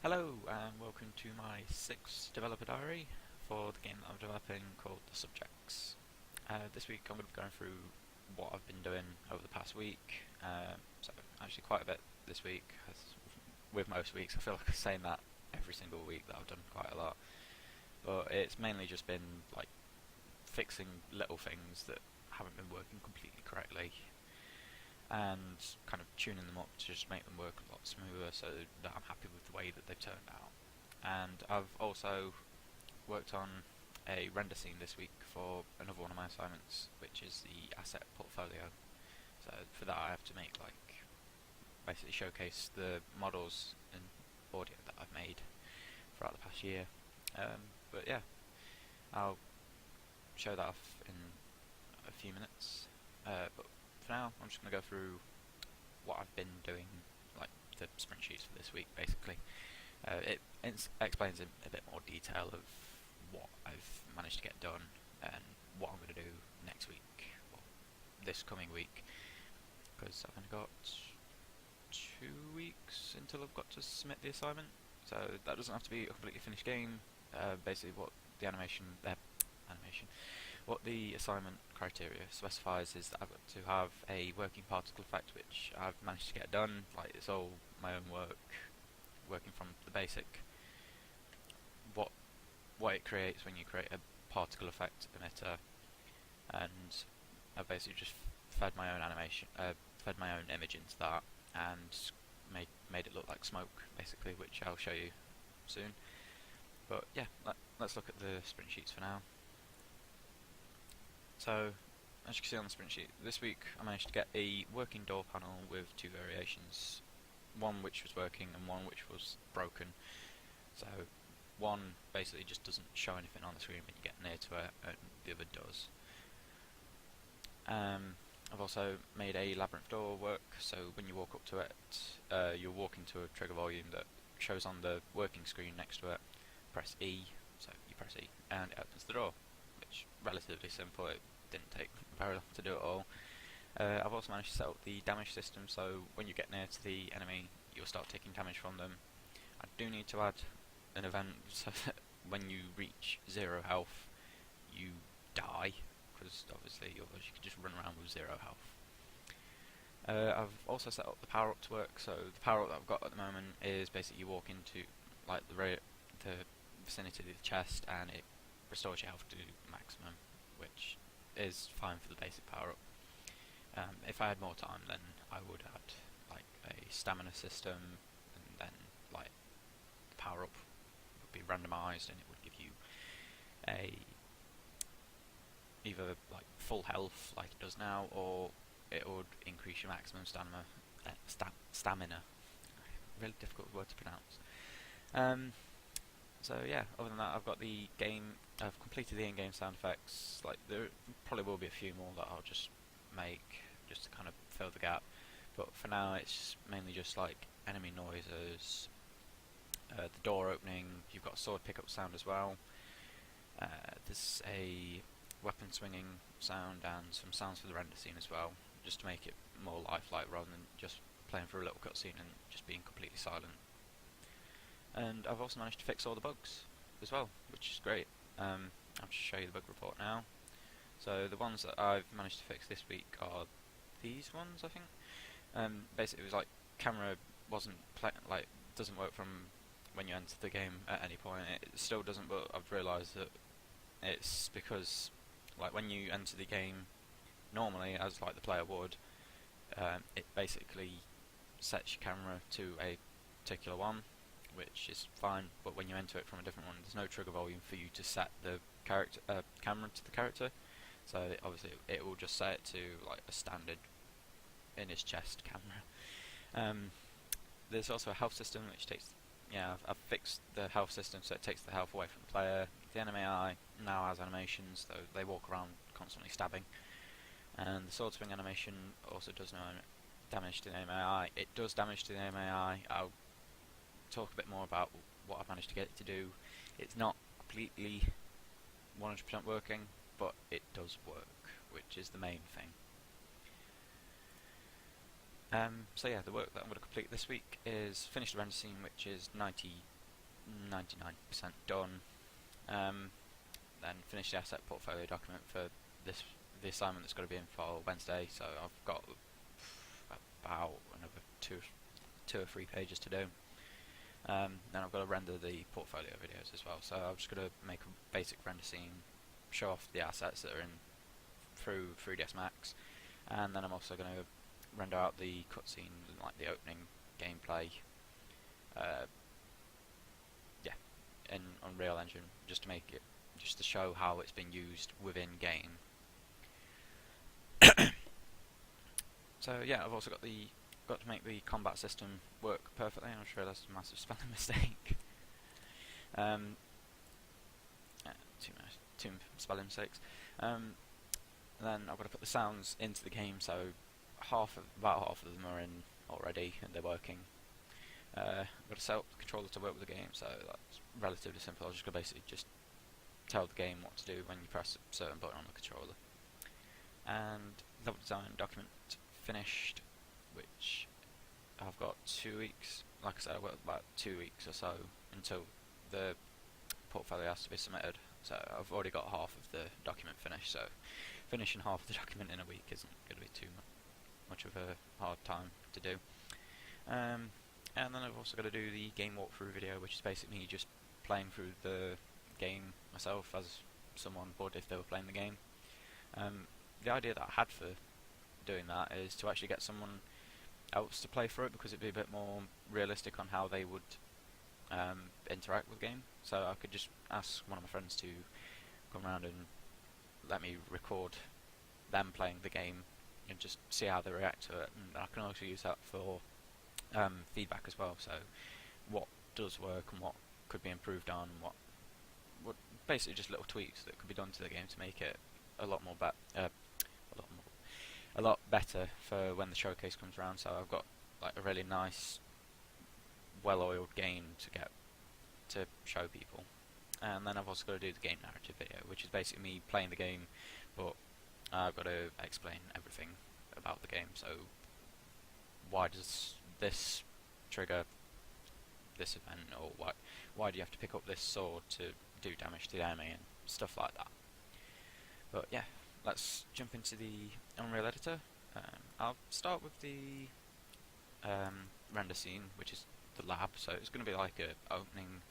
Hello and welcome to my sixth developer diary for the game that I'm developing called The Subjects. This week I'm going to be going through what I've been doing over the past week, so actually quite a bit this week, as with most weeks I feel like I'm saying that every single week that I've done quite a lot, but it's mainly just been like fixing little things that haven't been working completely correctly and kind of tuning them up to just make them work a lot smoother so that I'm happy with the way that they've turned out. And I've also worked on a render scene this week for another one of my assignments, which is the asset portfolio. So for that I have to make basically showcase the models and audio that I've made throughout the past year. But yeah, I'll show that off in a few minutes. But for now, I'm just going to go through what I've been doing, like the sprint sheets for this week, basically. It explains in a bit more detail of what I've managed to get done and what I'm going to do next week, or this coming week, because I've only got 2 weeks until I've got to submit the assignment. So that doesn't have to be a completely finished game. Basically, what the what the assignment criteria specifies is that I've got to have a working particle effect, which I've managed to get done. Like, it's all my own work, working from the basic, what it creates when you create a particle effect emitter, and I've basically just fed my own animation, fed my own image into that, and made it look like smoke, basically, which I'll show you soon. But yeah, let's look at the sprint sheets for now. So, as you can see on the sprint sheet, this week I managed to get a working door panel with two variations, one which was working and one which was broken. So one basically just doesn't show anything on the screen when you get near to it, and the other does. I've also made a labyrinth door work, so when you walk up to it, you'll walk into a trigger volume that shows on the working screen next to it. Press E, so you press E, and it opens the door, which is relatively simple. It didn't take very long to do it all. I've also managed to set up the damage system, so when you get near to the enemy, you'll start taking damage from them. I do need to add an event so that when you reach 0 health, you die, because obviously otherwise you can just run around with 0 health. I've also set up the power up to work, so the power up that I've got at the moment is basically you walk into like the vicinity of the chest and it restores your health to maximum, which is fine for the basic power up. If I had more time, then I would add like a stamina system, and then like the power up would be randomized and it would give you a either like full health like it does now, or it would increase your maximum stamina. Really difficult word to pronounce. So yeah, other than that, I've completed the in-game sound effects. Like, there probably will be a few more that I'll just make just to kind of fill the gap, but for now it's mainly just like enemy noises, the door opening. You've got a sword pickup sound as well. There's a weapon swinging sound and some sounds for the render scene as well, just to make it more lifelike rather than just playing through a little cutscene and just being completely silent. And I've also managed to fix all the bugs as well, which is great. I'll just show you the bug report now. So the ones that I've managed to fix this week are these ones, I think. Basically, it was like camera doesn't work from when you enter the game at any point. It still doesn't, but I've realised that it's because like when you enter the game normally, as like the player would, it basically sets your camera to a particular one, which is fine, but when you enter it from a different one, there's no trigger volume for you to set the camera to the character. So obviously it will just set it to like a standard in his chest camera. There's also a health system which takes, I've fixed the health system so it takes the health away from the player. The enemy AI now has animations, so they walk around constantly stabbing. And the sword swing animation also does no damage to the enemy AI. It does damage to the enemy AI. I'll talk a bit more about what I've managed to get it to do. It's not completely 100% working, but it does work, which is the main thing. So yeah, the work that I'm going to complete this week is finish the render scene, which is 90 99% done. Then finish the asset portfolio document for the assignment that's got to be in for Wednesday. So I've got about another two or three pages to do. Then I've got to render the portfolio videos as well. So I'm just going to make a basic render scene, show off the assets that are in through 3ds Max, and then I'm also going to render out the cutscene, like the opening gameplay, in Unreal Engine, just to show how it's been used within game. So yeah, I've also got to make the combat system work perfectly. I'm sure that's a massive spelling mistake. Two spelling mistakes. Then I've got to put the sounds into the game, so about half of them are in already and they're working. I've got to set up the controller to work with the game, so that's relatively simple. I'm just going to basically just tell the game what to do when you press a certain button on the controller. And level design document finished, which I've got 2 weeks. Like I said, I've got about 2 weeks or so until the portfolio has to be submitted. So I've already got half of the document finished, so finishing half of the document in a week isn't going to be too much of a hard time to do. And then I've also got to do the game walkthrough video, which is basically me just playing through the game myself as someone bored if they were playing the game. The idea that I had for doing that is to actually get someone else to play through it, because it'd be a bit more realistic on how they would interact with the game. So I could just ask one of my friends to come around and let me record them playing the game and just see how they react to it, and I can also use that for feedback as well, so what does work and what could be improved on, what basically just little tweaks that could be done to the game to make it a lot better for when the showcase comes around. So I've got like a really nice, well-oiled game to show people. And then I've also got to do the game narrative video, which is basically me playing the game, but I've got to explain everything about the game. So why does this trigger this event, or why do you have to pick up this sword to do damage to the enemy, and stuff like that. But yeah, let's jump into the Unreal Editor. I'll start with the render scene, which is the lab. So it's going to be like an opening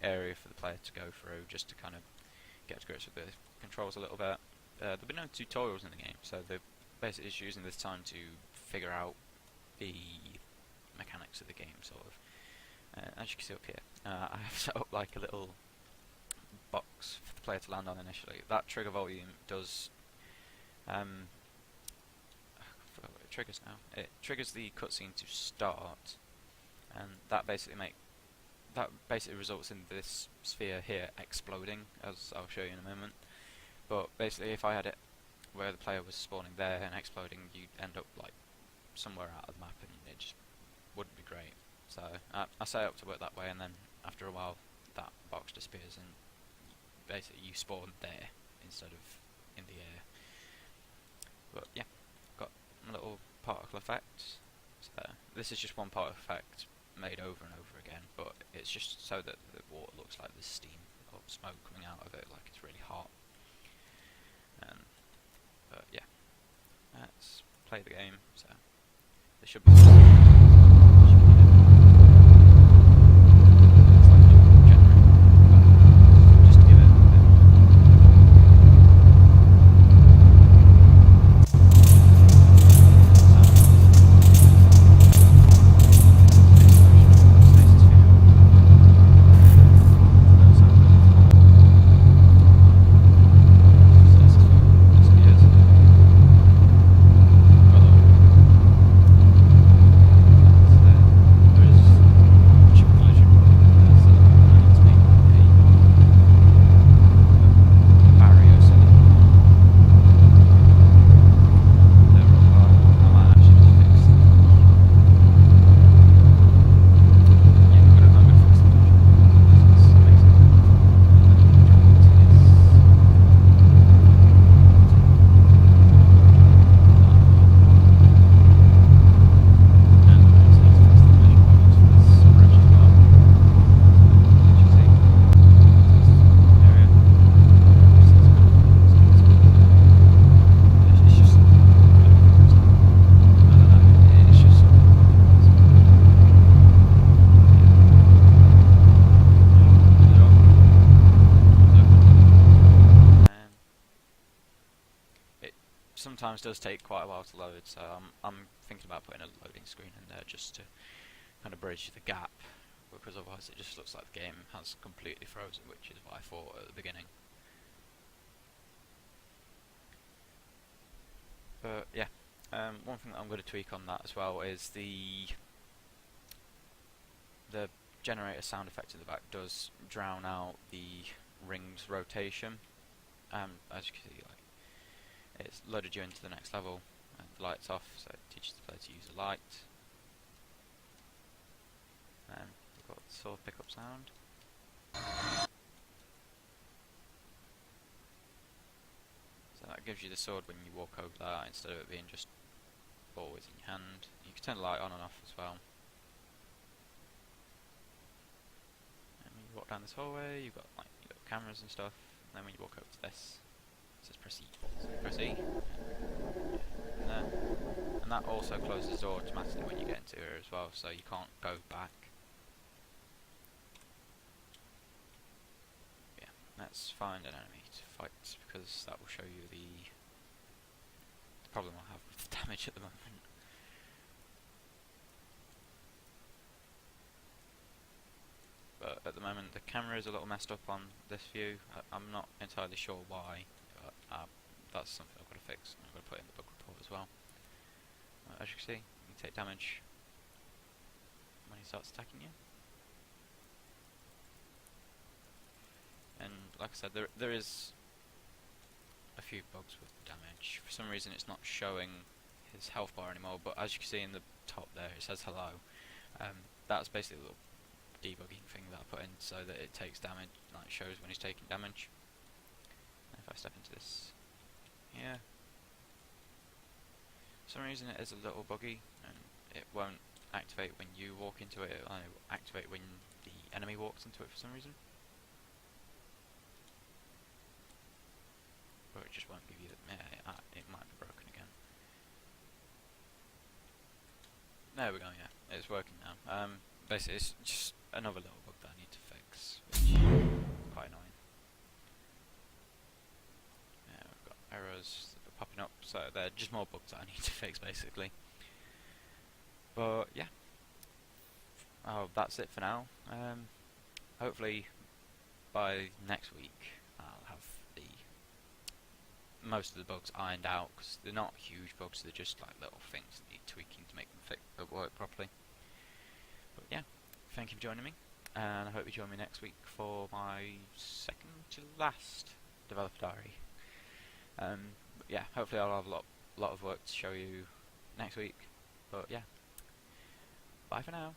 area for the player to go through, just to kind of get to grips with the controls a little bit. There'll be no tutorials in the game, so they're basically just using this time to figure out the mechanics of the game, sort of. As you can see up here, I have set up like a little box for the player to land on initially. That trigger volume does I forgot what it triggers now. It triggers the cutscene to start, and that basically results in this sphere here exploding, as I'll show you in a moment. But basically, if I had it where the player was spawning there and exploding, you'd end up like somewhere out of the map, and it just wouldn't be great. So I set it up to work that way, and then after a while that box disappears and basically you spawn there instead of in the air. But yeah, got a little particle effect. So this is just one particle effect made over and over again, but it's just so that the water looks like there's steam or smoke coming out of it, like it's really hot. But yeah, let's play the game. So there should be sometimes does take quite a while to load, so I'm thinking about putting a loading screen in there just to kind of bridge the gap, because otherwise it just looks like the game has completely frozen, which is what I thought at the beginning. But yeah, one thing that I'm going to tweak on that as well is the generator sound effect in the back does drown out the ring's rotation. As you can see, like, it's loaded you into the next level, and the light's off, so it teaches the player to use a light. We've got the sword pickup sound. So that gives you the sword when you walk over that, instead of it being just always in your hand. You can turn the light on and off as well. And when you walk down this hallway, you've got like your little cameras and stuff. And then when you walk over to this, it says press E. So press E, and there. And that also closes the door automatically when you get into here as well, so you can't go back. Yeah, let's find an enemy to fight, because that will show you the problem I have with the damage at the moment. But at the moment the camera is a little messed up on this view. I'm not entirely sure why, but that's something I've got to fix. I'm going to put in the bug report as well. As you can see, you take damage when he starts attacking you. And like I said, there is a few bugs with the damage. For some reason it's not showing his health bar anymore, but as you can see in the top there it says hello. That's basically a little debugging thing that I put in so that it takes damage, like shows when he's taking damage. And if I step into this here, for some reason it is a little buggy and it won't activate when you walk into it, it'll only activate when the enemy walks into it for some reason. Or it just won't give you the, it might be broken again. There we go, yeah, it's working now. Basically it's just another little bug that I need to fix, which is quite annoying. Yeah, we've got errors that are popping up, so they're just more bugs that I need to fix basically. But yeah, that's it for now. Hopefully by next week I'll have most of the bugs ironed out, because they're not huge bugs, they're just like little things that need tweaking to make them work properly. But yeah, thank you for joining me, and I hope you join me next week for my second to last developer diary. But yeah, hopefully I'll have a lot of work to show you next week. But yeah, bye for now.